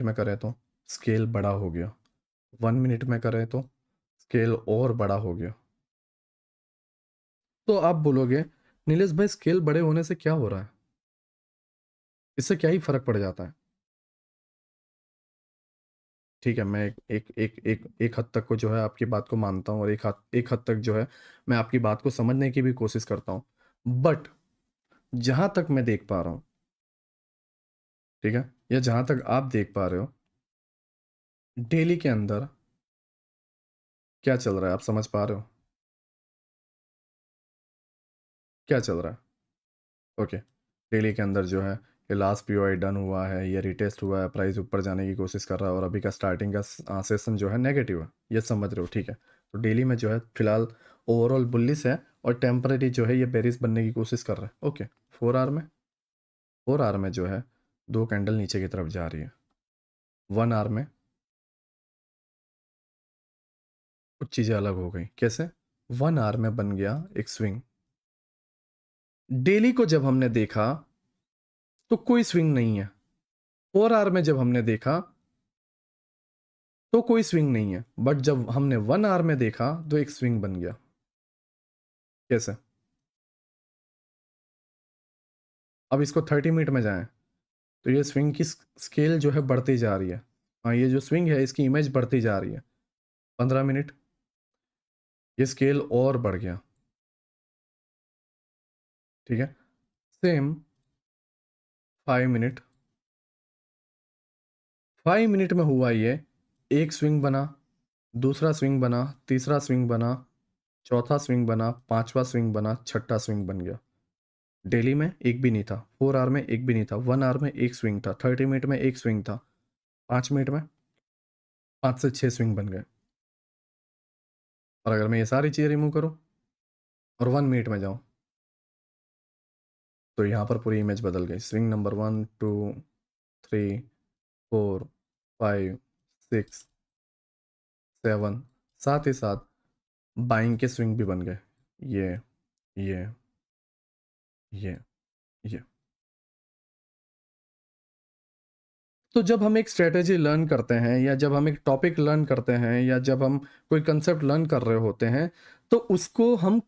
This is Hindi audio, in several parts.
में करें तो स्केल बड़ा हो गया, 1 मिनट में करें तो स्केल और बड़ा हो गया। तो आप बोलोगे नीलेश भाई स्केल बड़े होने से क्या हो रहा है, इससे क्या ही फर्क पड़ जाता है। ठीक है, मैं एक हद तक को जो है आपकी बात को मानता हूँ और एक हद तक जो है मैं आपकी बात को समझने की भी कोशिश करता हूँ। बट जहां तक मैं देख पा रहा हूँ, ठीक है, या जहां तक आप देख पा रहे हो, डेली के अंदर क्या चल रहा है आप समझ पा रहे हो, क्या चल रहा है। ओके, डेली के अंदर जो है ये लास्ट पीओआई डन हुआ है, ये रिटेस्ट हुआ है, प्राइस ऊपर जाने की कोशिश कर रहा है और अभी का स्टार्टिंग का सेशन जो है नेगेटिव है, ये समझ रहे हो। ठीक है, तो डेली में जो है फिलहाल ओवरऑल बुलिश है और टेम्पररी जो है ये बेरिश बनने की कोशिश कर रहा है। ओके, 4 आवर में जो है 2 कैंडल नीचे की तरफ जा रही है। 1 आवर में कुछ चीज़ें अलग हो गई। कैसे? 1 आवर में बन गया एक स्विंग। डेली को जब हमने देखा तो कोई स्विंग नहीं है, 4 आवर में जब हमने देखा तो कोई स्विंग नहीं है, बट जब हमने 1 आवर में देखा तो एक स्विंग बन गया। कैसे? अब इसको 30 मिनट में जाएं तो ये स्विंग की स्केल जो है बढ़ती जा रही है। हाँ, ये जो स्विंग है इसकी इमेज बढ़ती जा रही है। 15 मिनट, ये स्केल और बढ़ गया। ठीक है, सेम 5 मिनट, 5 मिनट में हुआ ये, एक स्विंग बना, दूसरा स्विंग बना, तीसरा स्विंग बना, चौथा स्विंग बना, पांचवा स्विंग बना, छठा स्विंग बन गया। डेली में एक भी नहीं था, 4 आवर में एक भी नहीं था, 1 आवर में एक स्विंग था, 30 मिनट में एक स्विंग था, 5 मिनट में 5 से 6 स्विंग बन गए। और अगर मैं ये सारी चीज़ें रिमूव करूं और 1 मिनट में जाऊं तो यहाँ पर पूरी इमेज बदल गई। स्विंग नंबर 1 2 3 4 5 6 7, साथ ही साथ बाइंग के स्विंग भी बन गए। ये ये ये ये तो जब हम एक स्ट्रेटेजी लर्न करते हैं या जब हम एक टॉपिक लर्न करते हैं या जब हम कोई कंसेप्ट लर्न कर रहे होते हैं तो उसको हम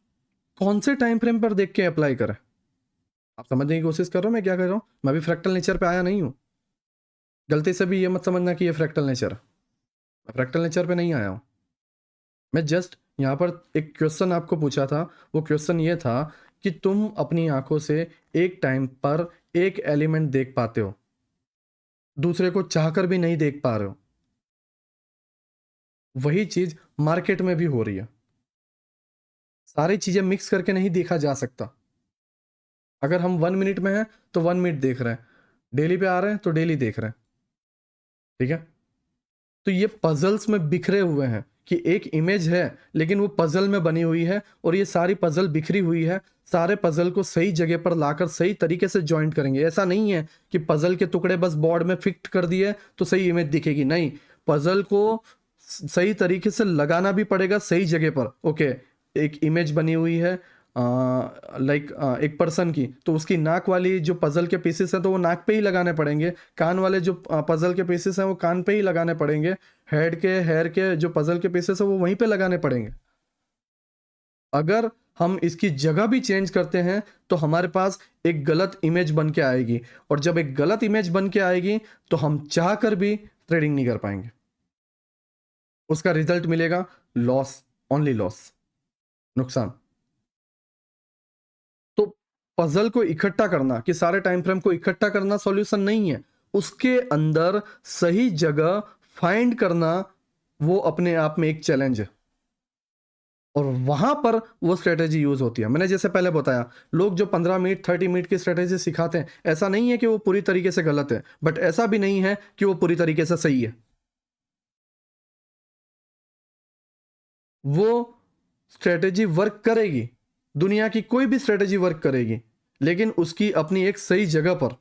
कौन से टाइम फ्रेम पर देख के अप्लाई करें। आप समझने की कोशिश कर रहे हो मैं क्या कर रहा हूँ। मैं भी फ्रैक्टल नेचर पे आया नहीं हूँ, गलती से भी ये मत समझना कि ये फ्रैक्टल नेचर है। मैं फ्रैक्टल नेचर पे नहीं आया हूँ। मैं जस्ट यहाँ पर एक क्वेश्चन आपको पूछा था, वो क्वेश्चन ये था कि तुम अपनी आंखों से एक टाइम पर एक एलिमेंट देख पाते हो, दूसरे को चाहकर भी नहीं देख पा रहे हो। वही चीज मार्केट में भी हो रही है। सारी चीजें मिक्स करके नहीं देखा जा सकता। अगर हम 1 मिनट में हैं तो 1 मिनट देख रहे हैं, डेली पे आ रहे हैं तो डेली देख रहे हैं। ठीक है, तो ये पजल्स में बिखरे हुए हैं कि एक इमेज है लेकिन वो पजल में बनी हुई है और ये सारी पजल बिखरी हुई है। सारे पजल को सही जगह पर लाकर सही तरीके से जॉइंट करेंगे। ऐसा नहीं है कि पजल के टुकड़े बस बोर्ड में फिक्स कर दिए तो सही इमेज दिखेगी, नहीं, पजल को सही तरीके से लगाना भी पड़ेगा सही जगह पर। ओके, एक इमेज बनी हुई है लाइक एक पर्सन की, तो उसकी नाक वाली जो पजल के पीसेस हैं तो वो नाक पे ही लगाने पड़ेंगे, कान वाले जो पजल के पीसेस हैं वो कान पे ही लगाने पड़ेंगे, हेयर के जो पजल के पीसेस हैं वो वहीं पे लगाने पड़ेंगे। अगर हम इसकी जगह भी चेंज करते हैं तो हमारे पास एक गलत इमेज बन के आएगी और जब एक गलत इमेज बन के आएगी तो हम चाह कर भी ट्रेडिंग नहीं कर पाएंगे। उसका रिजल्ट मिलेगा लॉस, ओनली लॉस, नुकसान। तो पजल को इकट्ठा करना कि सारे टाइम फ्रेम को इकट्ठा करना सॉल्यूशन नहीं है, उसके अंदर सही जगह फाइंड करना वो अपने आप में एक चैलेंज है और वहां पर वो स्ट्रेटेजी यूज होती है। मैंने जैसे पहले बताया, लोग जो 15 मिनट 30 मिनट की स्ट्रेटेजी सिखाते हैं, ऐसा नहीं है कि वो पूरी तरीके से गलत है, बट ऐसा भी नहीं है कि वो पूरी तरीके से सही है। वो स्ट्रेटेजी वर्क करेगी, दुनिया की कोई भी स्ट्रेटेजी वर्क करेगी, लेकिन उसकी अपनी एक सही जगह पर,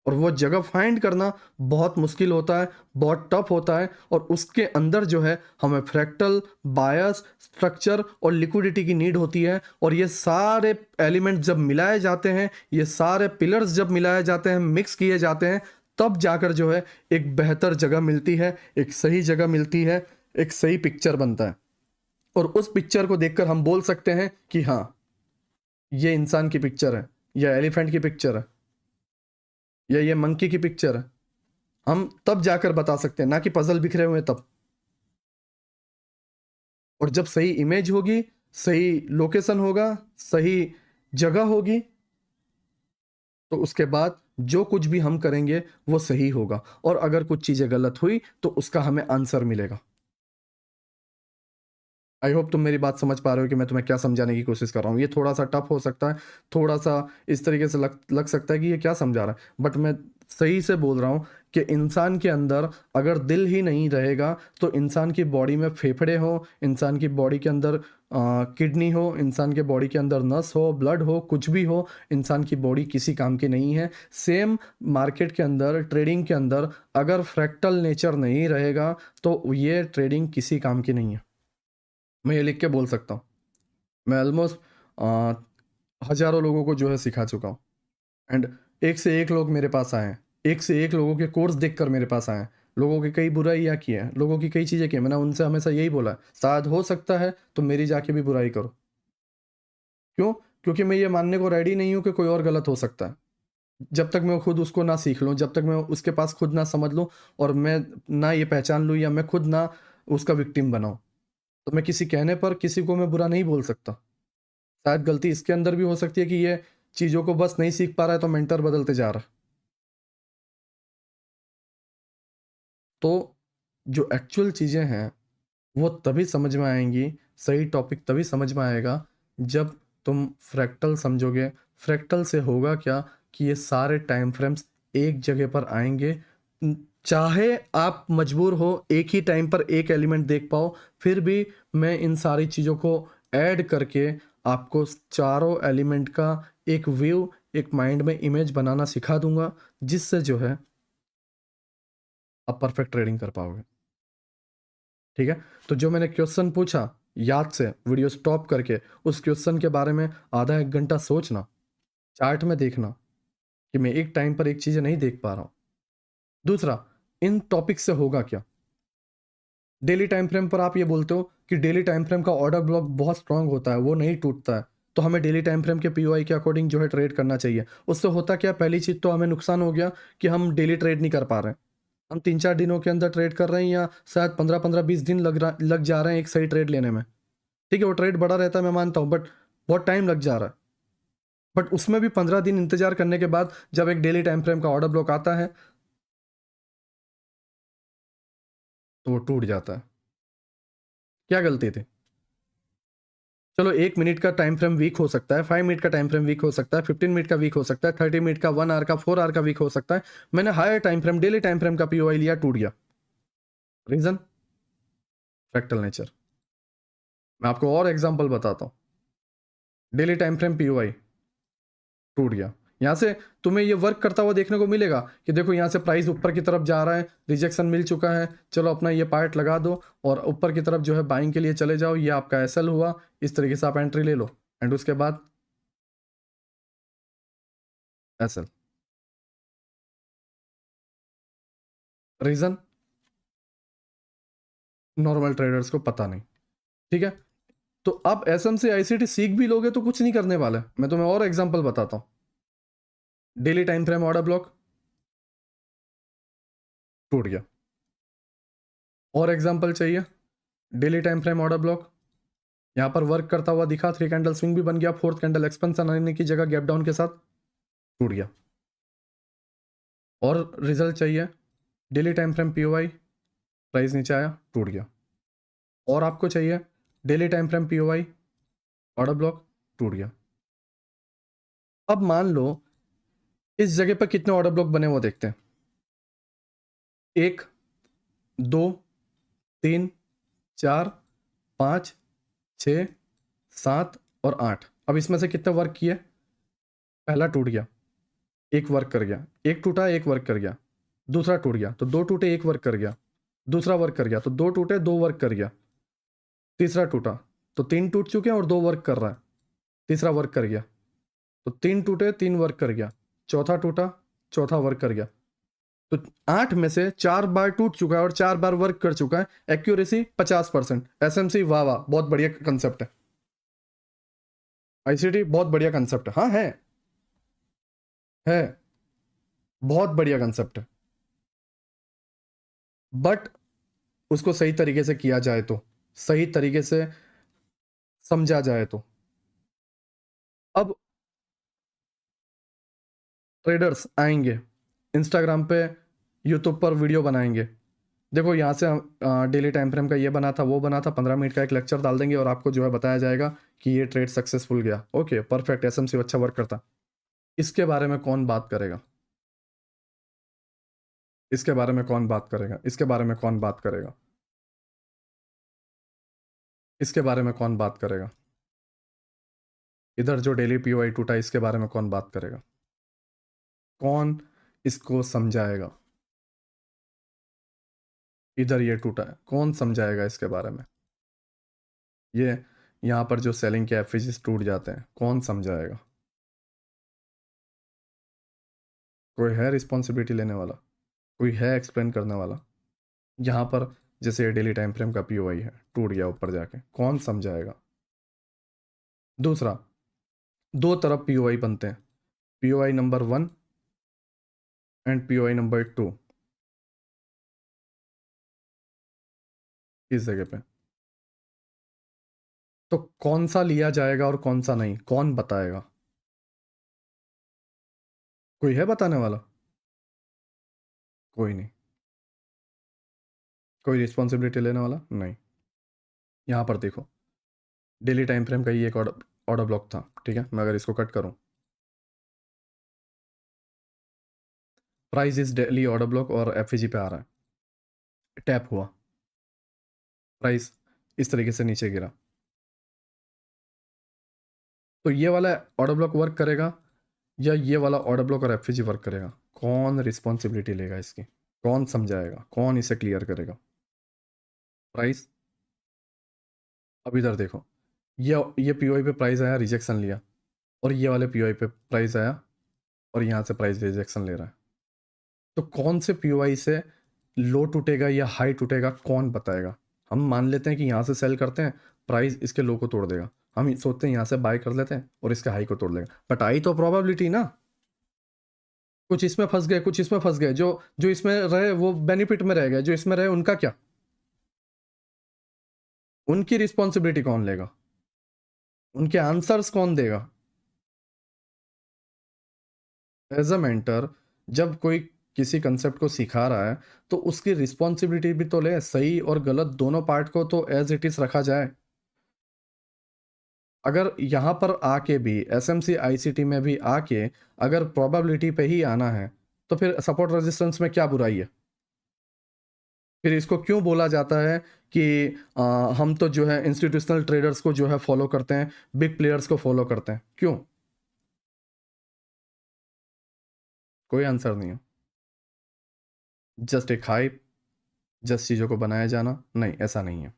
और वो जगह फाइंड करना बहुत मुश्किल होता है, बहुत टफ होता है और उसके अंदर जो है हमें फ्रैक्टल, बायस, स्ट्रक्चर और लिक्विडिटी की नीड होती है। और ये सारे एलिमेंट जब मिलाए जाते हैं, ये सारे पिलर्स जब मिलाए जाते हैं, मिक्स किए जाते हैं, तब जाकर जो है एक बेहतर जगह मिलती है, एक सही जगह मिलती है, एक सही पिक्चर बनता है। और उस पिक्चर को देखकर हम बोल सकते हैं कि हाँ, ये इंसान की पिक्चर है, या एलिफेंट की पिक्चर है, या ये मंकी की पिक्चर है। हम तब जाकर बता सकते हैं, ना कि पजल बिखरे हुए तब। और जब सही इमेज होगी, सही लोकेशन होगा, सही जगह होगी, तो उसके बाद जो कुछ भी हम करेंगे वो सही होगा। और अगर कुछ चीजें गलत हुई तो उसका हमें आंसर मिलेगा। आई होप तुम मेरी बात समझ पा रहे हो कि मैं तुम्हें क्या समझाने की कोशिश कर रहा हूँ। ये थोड़ा सा टफ हो सकता है, थोड़ा सा इस तरीके से लग सकता है कि ये क्या समझा रहा है, बट मैं सही से बोल रहा हूँ कि इंसान के अंदर अगर दिल ही नहीं रहेगा तो इंसान की बॉडी में फेफड़े हो, इंसान की बॉडी के अंदर किडनी हो, इंसान के बॉडी के अंदर नस हो, ब्लड हो, कुछ भी हो, इंसान की बॉडी किसी काम की नहीं है। सेम मार्केट के अंदर, ट्रेडिंग के अंदर अगर फ्रैक्टल नेचर नहीं रहेगा तो ये ट्रेडिंग किसी काम की नहीं है। मैं ये लिख के बोल सकता हूँ। मैं ऑलमोस्ट हज़ारों लोगों को जो है सिखा चुका हूँ। एंड एक से एक लोग मेरे पास आए हैं, एक से एक लोगों के कोर्स देखकर मेरे पास आए हैं। लोगों की कई बुराइयाँ की हैं, लोगों की कई चीज़ें की हैं। मैंने उनसे हमेशा यही बोला है, शायद हो सकता है तो मेरी जाके भी बुराई करो। क्यों? क्योंकि मैं ये मानने को रेडी नहीं हूँ कि कोई और गलत हो सकता है। जब तक मैं खुद उसको ना सीख लूँ, जब तक मैं उसके पास खुद ना समझ लूँ, और मैं ना ये पहचान लूँ, या मैं खुद ना उसका विक्टिम बनाऊँ, तो मैं किसी कहने पर किसी को मैं बुरा नहीं बोल सकता। शायद गलती इसके अंदर भी हो सकती है कि ये चीज़ों को बस नहीं सीख पा रहा है तो मेंटर बदलते जा रहा है। तो जो एक्चुअल चीज़ें हैं वो तभी समझ में आएंगी, सही टॉपिक तभी समझ में आएगा जब तुम फ्रैक्टल समझोगे। फ्रैक्टल से होगा क्या कि ये सारे टाइम फ्रेम्स एक जगह पर आएंगे। चाहे आप मजबूर हो एक ही टाइम पर एक एलिमेंट देख पाओ, फिर भी मैं इन सारी चीज़ों को ऐड करके आपको चारों एलिमेंट का एक व्यू, एक माइंड में इमेज बनाना सिखा दूंगा, जिससे जो है आप परफेक्ट ट्रेडिंग कर पाओगे। ठीक है? तो जो मैंने क्वेश्चन पूछा, याद से वीडियो स्टॉप करके उस क्वेश्चन के बारे में आधा एक घंटा सोचना, चार्ट में देखना कि मैं एक टाइम पर एक चीज़ें नहीं देख पा रहा हूँ। दूसरा, इन टॉपिक से होगा क्या? डेली टाइम फ्रेम पर आप ये बोलते हो कि डेली टाइम फ्रेम का ऑर्डर ब्लॉक बहुत स्ट्रांग होता है, वो नहीं टूटता है, तो हमें डेली टाइम फ्रेम के पीओआई के अकॉर्डिंग जो है ट्रेड करना चाहिए। उससे होता क्या? पहली चीज़ तो हमें नुकसान हो गया कि हम डेली ट्रेड नहीं कर पा रहे हैं। हम 3-4 दिनों के अंदर ट्रेड कर रहे हैं, या शायद 15-15, 20 दिन लग जा रहे हैं एक सही ट्रेड लेने में। ठीक है, वो ट्रेड बड़ा रहता है, मैं मानता हूँ, बट बहुत टाइम लग जा रहा है। बट उसमें भी 15 दिन इंतजार करने के बाद जब एक डेली टाइम फ्रेम का ऑर्डर ब्लॉक आता है तो वो टूट जाता है। क्या गलती थी? चलो 1 मिनट का टाइम फ्रेम वीक हो सकता है, 5 मिनट का टाइम फ्रेम वीक हो सकता है, 15 मिनट का वीक हो सकता है, 30 मिनट का, 1 आवर का, 4 आवर का वीक हो सकता है। मैंने higher time frame, daily time frame का पीओआई लिया, टूट गया। रीजन? Fractal nature. मैं आपको और एग्जांपल बताता हूँ। डेली टाइम फ्रेम पीओआई टूट गया। यहाँ से तुम्हें ये वर्क करता हुआ देखने को मिलेगा कि देखो यहाँ से प्राइस ऊपर की तरफ जा रहा है, रिजेक्शन मिल चुका है, चलो अपना ये पार्ट लगा दो और ऊपर की तरफ जो है बाइंग के लिए चले जाओ, ये आपका एसएल हुआ, इस तरीके से आप एंट्री ले लो, एंड उसके बाद एसएल। रीजन? नॉर्मल ट्रेडर्स को पता नहीं। ठीक है, तो आप एसएम से आईसीटी सीख भी लोगे तो कुछ नहीं करने वाला है। मैं तुम्हें और एग्जांपल बताता हूँ। Daily time frame order block टूट गया। और एग्जांपल चाहिए? Daily time frame order block यहां पर वर्क करता हुआ दिखा, 3 कैंडल स्विंग भी बन गया, 4th कैंडल एक्सपेंशन आने की जगह गैप डाउन के साथ टूट गया। और रिजल्ट चाहिए? Daily time frame POI, price नीचे आया, टूट गया। और आपको चाहिए daily time frame POI, order block, टूट गया। अब मान लो इस जगह पर कितने ऑर्डर ब्लॉक बने वो देखते हैं। 1, 2, 3, 4, 5, 6, 7 और 8। अब इसमें से कितने वर्क किए? पहला टूट गया, एक वर्क कर गया, एक टूटा, एक वर्क कर गया, दूसरा टूट गया तो 2 टूटे, एक वर्क कर गया, दूसरा वर्क कर गया तो 2 टूटे, 2 वर्क कर गया, तीसरा टूटा तो 3 टूट चुके हैं और 2 वर्क कर रहा है, तीसरा वर्क कर गया तो 3 टूटे, 3 वर्क कर गया, चौथा टूटा, चौथा वर्क कर गया। तो 8 में से 4 बार टूट चुका है और 4 बार वर्क कर चुका है। एक्यूरेसी 50%। एसएमसी वाह वाह, बहुत बढ़िया कंसेप्ट है। आईसीटी बहुत बढ़िया कंसेप्ट है। हाँ है बहुत बढ़िया कंसेप्ट है, बट उसको सही तरीके से किया जाए तो, सही तरीके से समझा जाए तो। अब ट्रेडर्स आएंगे इंस्टाग्राम पे, यूट्यूब पर वीडियो बनाएंगे, देखो यहाँ से डेली टाइम फ्रेम का ये बना था, वो बना था, 15 मिनट का एक लेक्चर डाल देंगे और आपको जो है बताया जाएगा कि ये ट्रेड सक्सेसफुल गया, ओके परफेक्ट, एसएमसी अच्छा वर्क करता। इसके बारे में कौन बात करेगा? इसके बारे में कौन बात करेगा? इसके बारे में कौन बात करेगा? इसके बारे में कौन बात करेगा? इधर जो डेली पीओआई टूटा, इसके बारे में कौन बात करेगा? कौन इसको समझाएगा? इधर ये टूटा है, कौन समझाएगा इसके बारे में? ये यहाँ पर जो सेलिंग के एफिजिस टूट जाते हैं, कौन समझाएगा? कोई है रिस्पॉन्सिबिलिटी लेने वाला? कोई है एक्सप्लेन करने वाला? यहाँ पर जैसे ये डेली टाइम फ्रेम का पीओआई है, टूट गया ऊपर जाके, कौन समझाएगा? दूसरा, दो तरफ पीओआई बनते हैं, POI number 1 and POI number 2। किस जगह पे? तो कौन सा लिया जाएगा और कौन सा नहीं, कौन बताएगा? कोई है बताने वाला? कोई नहीं। कोई रिस्पॉन्सिबिलिटी लेने वाला नहीं। यहाँ पर देखो, डेली टाइम फ्रेम का ही एक ऑर्डर ब्लॉक था, ठीक है, मैं अगर इसको कट करूँ, प्राइस इस डेली ऑर्डर ब्लॉक और एफईजी पे आ रहा है, टैप हुआ, प्राइस इस तरीके से नीचे गिरा, तो ये वाला ऑर्डर ब्लॉक वर्क करेगा या ये वाला ऑर्डर ब्लॉक और एफईजी वर्क करेगा? कौन रिस्पॉन्सिबिलिटी लेगा इसकी? कौन समझाएगा? कौन इसे क्लियर करेगा? प्राइस, अब इधर देखो, ये पीओआई पे प्राइस आया, रिजेक्शन लिया, और ये वाले पीओआई पे प्राइस आया और यहाँ से प्राइस रिजेक्शन ले रहा है, तो कौन से पीओआई से लो टूटेगा या हाई टूटेगा, कौन बताएगा? हम मान लेते हैं कि यहाँ से सेल करते हैं, प्राइस इसके लो को तोड़ देगा, हम सोचते हैं यहाँ से बाय कर लेते हैं और इसके हाई को तोड़ देगा, बट आई तो प्रोबेबिलिटी ना, कुछ इसमें फंस गए, कुछ इसमें फंस गए, जो जो इसमें रहे वो बेनिफिट में रह गए, जो इसमें रहे उनका क्या? उनकी रिस्पॉन्सिबिलिटी कौन लेगा? उनके आंसर्स कौन देगा? एज अ मेंटर, जब कोई किसी कंसेप्ट को सिखा रहा है तो उसकी रिस्पॉन्सिबिलिटी भी तो ले, सही और गलत दोनों पार्ट को तो एज इट इज रखा जाए। अगर यहाँ पर आके भी एसएमसी आईसीटी में भी आके अगर प्रोबेबिलिटी पे ही आना है, तो फिर सपोर्ट रेजिस्टेंस में क्या बुराई है? फिर इसको क्यों बोला जाता है कि हम तो जो है इंस्टीट्यूशनल ट्रेडर्स को जो है फॉलो करते हैं, बिग प्लेयर्स को फॉलो करते हैं, क्यों? कोई आंसर नहीं है, जस्ट एक हाइप, जस्ट चीज़ों को बनाया जाना, नहीं ऐसा नहीं है।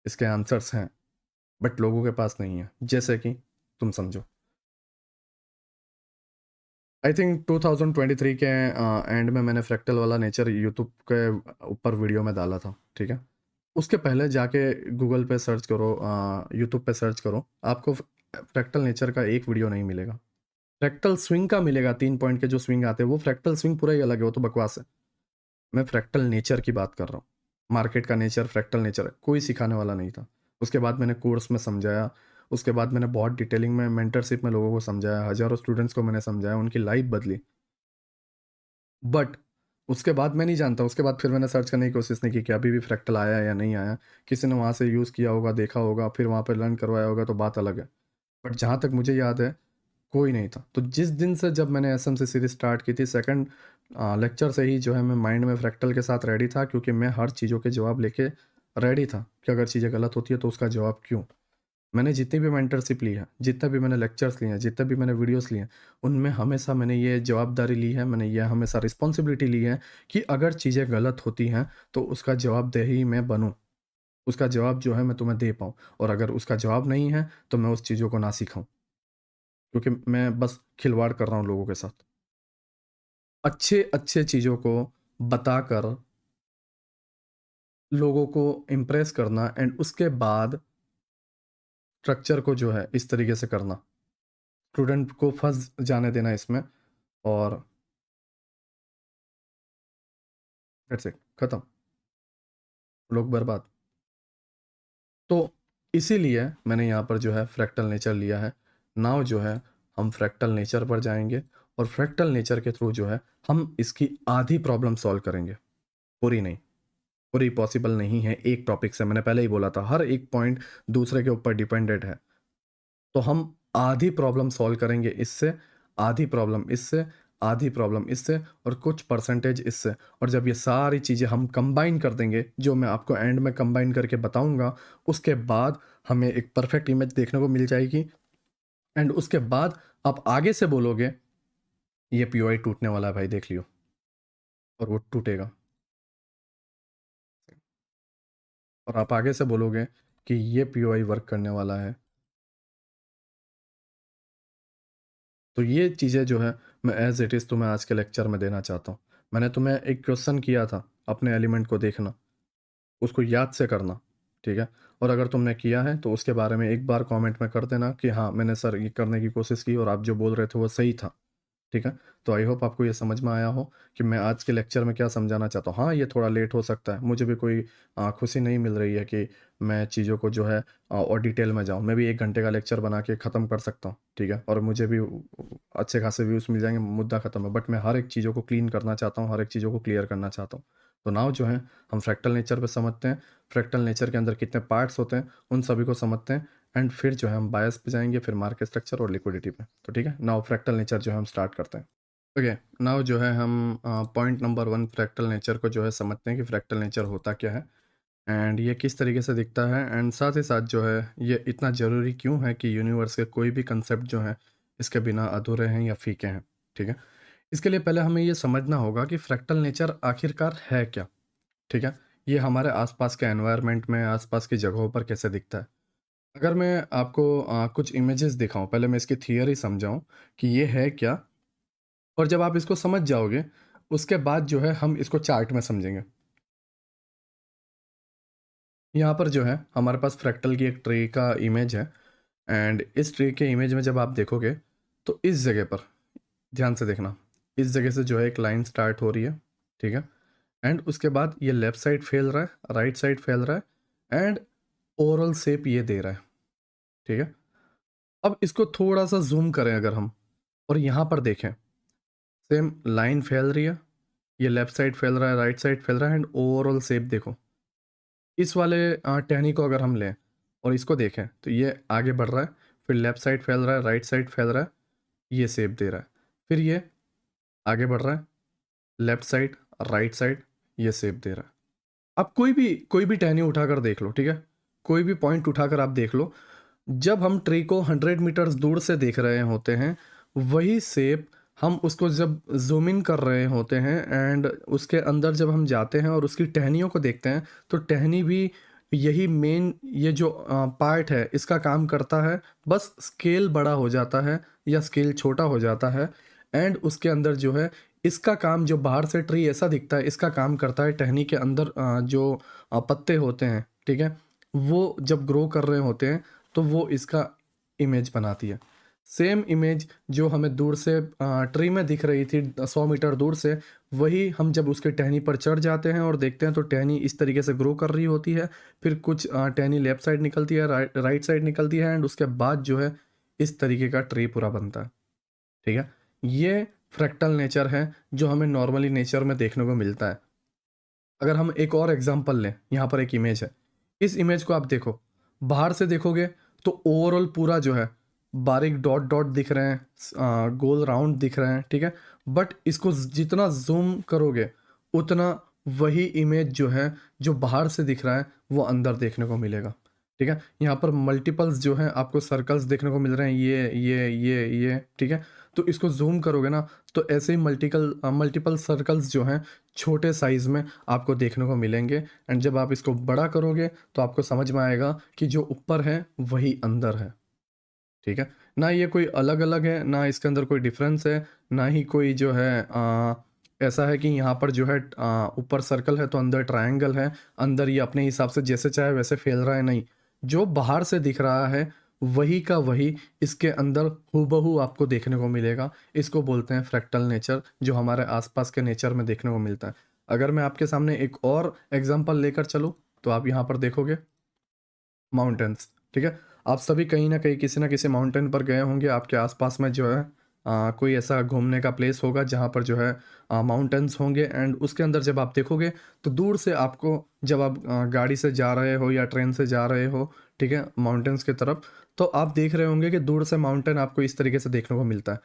इसके आंसर्स हैं, बट लोगों के पास नहीं है, जैसे कि तुम समझो, आई थिंक 2023 के एंड में मैंने फ्रैक्टल वाला नेचर यूट्यूब के ऊपर वीडियो में डाला था, ठीक है। उसके पहले जाके गूगल पे सर्च करो, यूट्यूब पे सर्च करो, आपको फ्रैक्टल नेचर का एक वीडियो नहीं मिलेगा। फ्रैक्टल स्विंग का मिलेगा, 3 पॉइंट के जो स्विंग आते हैं, वो फ्रैक्टल स्विंग पूरा ही अलग है, वो तो बकवास है। मैं फ्रैक्टल नेचर की बात कर रहा हूँ, मार्केट का नेचर, फ्रैक्टल नेचर कोई सिखाने वाला नहीं था। उसके बाद मैंने कोर्स में समझाया, उसके बाद मैंने बहुत डिटेलिंग में मेंटरशिप में लोगों को समझाया, हज़ारों स्टूडेंट्स को मैंने समझाया, उनकी लाइफ बदली। बट उसके बाद मैं नहीं जानता, उसके बाद फिर मैंने सर्च करने की कोशिश नहीं की कि अभी भी फ्रैक्टल आया या नहीं आया, किसी ने वहाँ से यूज़ किया होगा, देखा होगा, फिर वहाँ पर लर्न करवाया होगा, तो बात अलग है। बट जहाँ तक मुझे याद है, कोई नहीं था। तो जिस दिन से जब मैंने एसएमसी सीरीज स्टार्ट की थी, सेकंड लेक्चर से ही जो है मैं माइंड में फ्रैक्टल के साथ रेडी था, क्योंकि मैं हर चीज़ों के जवाब लेके रेडी था कि अगर चीज़ें गलत होती है तो उसका जवाब क्यों। मैंने जितनी भी मेंटरशिप ली है, जितना भी मैंने लेक्चर्स लिए हैं, जितने भी मैंने वीडियोस लिए हैं, उनमें हमेशा मैंने ये जवाबदारी ली है, मैंने ये हमेशा रिस्पॉन्सिबिलिटी ली है कि अगर चीज़ें गलत होती हैं तो उसका जवाबदेही मैं बनूँ, उसका जवाब जो है मैं तुम्हें दे पाऊँ, और अगर उसका जवाब नहीं है तो मैं उस चीज़ों को ना सिखाऊँ, क्योंकि मैं बस खिलवाड़ कर रहा हूँ लोगों के साथ। अच्छे अच्छे चीज़ों को बताकर लोगों को इम्प्रेस करना एंड उसके बाद स्ट्रक्चर को जो है इस तरीके से करना, स्टूडेंट को फंस जाने देना इसमें, और दैट्स इट, खत्म, लोग बर्बाद। तो इसीलिए मैंने यहाँ पर जो है फ्रैक्टल नेचर लिया है। नाउ जो है हम फ्रैक्टल नेचर पर जाएंगे और फ्रैक्टल नेचर के थ्रू जो है हम इसकी आधी प्रॉब्लम सॉल्व करेंगे, पूरी नहीं। पूरी पॉसिबल नहीं है एक टॉपिक से, मैंने पहले ही बोला था, हर एक पॉइंट दूसरे के ऊपर डिपेंडेंट है। तो हम आधी प्रॉब्लम सॉल्व करेंगे इससे, आधी प्रॉब्लम इससे, आधी प्रॉब्लम इससे और कुछ परसेंटेज इससे। और जब ये सारी चीज़ें हम कंबाइन कर देंगे, जो मैं आपको एंड में कंबाइन करके बताऊंगा, उसके बाद हमें एक परफेक्ट इमेज देखने को मिल जाएगी। एंड उसके बाद आप आगे से बोलोगे ये पीओआई टूटने वाला है भाई, देख लियो, और वो टूटेगा। और आप आगे से बोलोगे कि ये पीओआई वर्क करने वाला है। तो ये चीज़ें जो है मैं एज इट इज़ तुम्हें आज के लेक्चर में देना चाहता हूँ। मैंने तुम्हें एक क्वेश्चन किया था, अपने एलिमेंट को देखना, उसको याद से करना, ठीक है। और अगर तुमने किया है तो उसके बारे में एक बार कमेंट में कर देना कि हाँ मैंने सर ये करने की कोशिश की और आप जो बोल रहे थे वो सही था, ठीक है। तो आई होप आपको ये समझ में आया हो कि मैं आज के लेक्चर में क्या समझाना चाहता हूँ। हाँ ये थोड़ा लेट हो सकता है, मुझे भी कोई खुशी नहीं मिल रही है कि मैं चीज़ों को जो है और डिटेल में जाऊँ। मैं भी 1 घंटे का लेक्चर बना के ख़त्म कर सकता हूँ, ठीक है, और मुझे भी अच्छे खासे व्यूज़ मिल जाएंगे, मुद्दा ख़त्म है। बट मैं हर एक चीज़ों को क्लीन करना चाहता हूँ, हर एक चीज़ों को क्लियर करना चाहता हूँ। तो नाउ जो है हम फ्रैक्टल नेचर पर समझते हैं, फ्रैक्टल नेचर के अंदर कितने पार्ट्स होते हैं उन सभी को समझते हैं। एंड फिर जो है हम बायस पे जाएंगे, फिर मार्केट स्ट्रक्चर और लिक्विडिटी पे। तो ठीक है, नाउ फ्रैक्टल नेचर जो है हम स्टार्ट करते हैं। ओके, नाउ जो है हम पॉइंट नंबर 1 फ्रैक्टल नेचर को जो है समझते हैं कि फ्रैक्टल नेचर होता क्या है एंड ये किस तरीके से दिखता है, एंड साथ ही साथ जो है ये इतना ज़रूरी क्यों है कि यूनिवर्स के कोई भी कंसेप्ट जो है इसके बिना अधूरे हैं या फीके हैं, ठीक है। इसके लिए पहले हमें ये समझना होगा कि फ्रैक्टल नेचर आखिरकार है क्या, ठीक है। ये हमारे आसपास के एनवायरनमेंट में, आसपास की जगहों पर कैसे दिखता है। अगर मैं आपको कुछ इमेजेस दिखाऊं, पहले मैं इसकी थियरी समझाऊं कि ये है क्या, और जब आप इसको समझ जाओगे उसके बाद जो है हम इसको चार्ट में समझेंगे। यहाँ पर जो है हमारे पास फ्रैक्टल की एक ट्री का इमेज है एंड इस ट्री के इमेज में जब आप देखोगे तो इस जगह पर ध्यान से देखना, इस जगह से जो है एक लाइन स्टार्ट हो रही है, ठीक है। एंड उसके बाद ये लेफ्ट साइड फैल रहा है, राइट साइड फैल रहा है एंड ओवरऑल शेप ये दे रहा है, ठीक है। अब इसको थोड़ा सा जूम करें अगर हम, और यहाँ पर देखें, सेम लाइन फैल रही है, ये लेफ्ट साइड फैल रहा है, राइट साइड फैल रहा है एंड ओवरऑल शेप देखो। इस वाले टहनी को अगर हम लें और इसको देखें तो ये आगे बढ़ रहा है, फिर लेफ्ट साइड फैल रहा है, राइट साइड फैल रहा है, ये शेप दे रहा है, फिर ये आगे बढ़ रहा है, लेफ्ट साइड, राइट साइड, ये शेप दे रहा है। आप कोई भी टहनी उठाकर देख लो, ठीक है, कोई भी पॉइंट उठाकर आप देख लो, जब हम ट्री को 100 मीटर्स दूर से देख रहे होते हैं वही शेप हम उसको जब जूम इन कर रहे होते हैं एंड उसके अंदर जब हम जाते हैं और उसकी टहनियों को देखते हैं तो टहनी भी यही मेन ये जो पार्ट है इसका काम करता है, बस स्केल बड़ा हो जाता है या स्केल छोटा हो जाता है। एंड उसके अंदर जो है इसका काम, जो बाहर से ट्री ऐसा दिखता है, इसका काम करता है टहनी के अंदर जो पत्ते होते हैं, ठीक है, वो जब ग्रो कर रहे होते हैं तो वो इसका इमेज बनाती है। सेम इमेज जो हमें दूर से ट्री में दिख रही थी 100 मीटर दूर से, वही हम जब उसके टहनी पर चढ़ जाते हैं और देखते हैं तो टहनी इस तरीके से ग्रो कर रही होती है, फिर कुछ टहनी लेफ्ट साइड निकलती है, राइट साइड निकलती है एंड उसके बाद जो है इस तरीके का ट्री पूरा बनता है, ठीक है। ये फ्रैक्टल नेचर है जो हमें नॉर्मली नेचर में देखने को मिलता है। अगर हम एक और एग्जांपल लें, यहाँ पर एक इमेज है, इस इमेज को आप देखो, बाहर से देखोगे तो ओवरऑल पूरा जो है बारीक डॉट डॉट दिख रहे हैं, गोल राउंड दिख रहे हैं, ठीक है। बट इसको जितना जूम करोगे उतना वही इमेज जो है, जो बाहर से दिख रहा है वो अंदर देखने को मिलेगा, ठीक है। यहाँ पर मल्टीपल्स जो है आपको सर्कल्स देखने को मिल रहे हैं, ये, ठीक है। तो इसको जूम करोगे ना तो ऐसे ही मल्टीपल सर्कल्स जो हैं छोटे साइज़ में आपको देखने को मिलेंगे। एंड जब आप इसको बड़ा करोगे तो आपको समझ में आएगा कि जो ऊपर है वही अंदर है, ठीक है। ना ये कोई अलग अलग है, ना इसके अंदर कोई डिफरेंस है, ना ही कोई जो है ऐसा है कि यहाँ पर जो है ऊपर सर्कल है तो अंदर ट्रायंगल है, अंदर ये अपने हिसाब से जैसे चाहे वैसे फैल रहा है नहीं, जो बाहर से दिख रहा है वही का वही इसके अंदर हूबहू आपको देखने को मिलेगा। इसको बोलते हैं फ्रैक्टल नेचर, जो हमारे आसपास के नेचर में देखने को मिलता है। अगर मैं आपके सामने एक और एग्जांपल लेकर चलूँ तो आप यहाँ पर देखोगे माउंटेन्स, ठीक है। आप सभी कहीं ना कहीं किसी ना किसी माउंटेन पर गए होंगे, आपके आसपास में जो है कोई ऐसा घूमने का प्लेस होगा जहाँ पर जो है माउंटेन्स होंगे, एंड उसके अंदर जब आप देखोगे तो दूर से आपको, जब आप गाड़ी से जा रहे हो या ट्रेन से जा रहे हो, ठीक है, माउंटेन्स की तरफ, तो आप देख रहे होंगे कि दूर से माउंटेन आपको इस तरीके से देखने को मिलता है।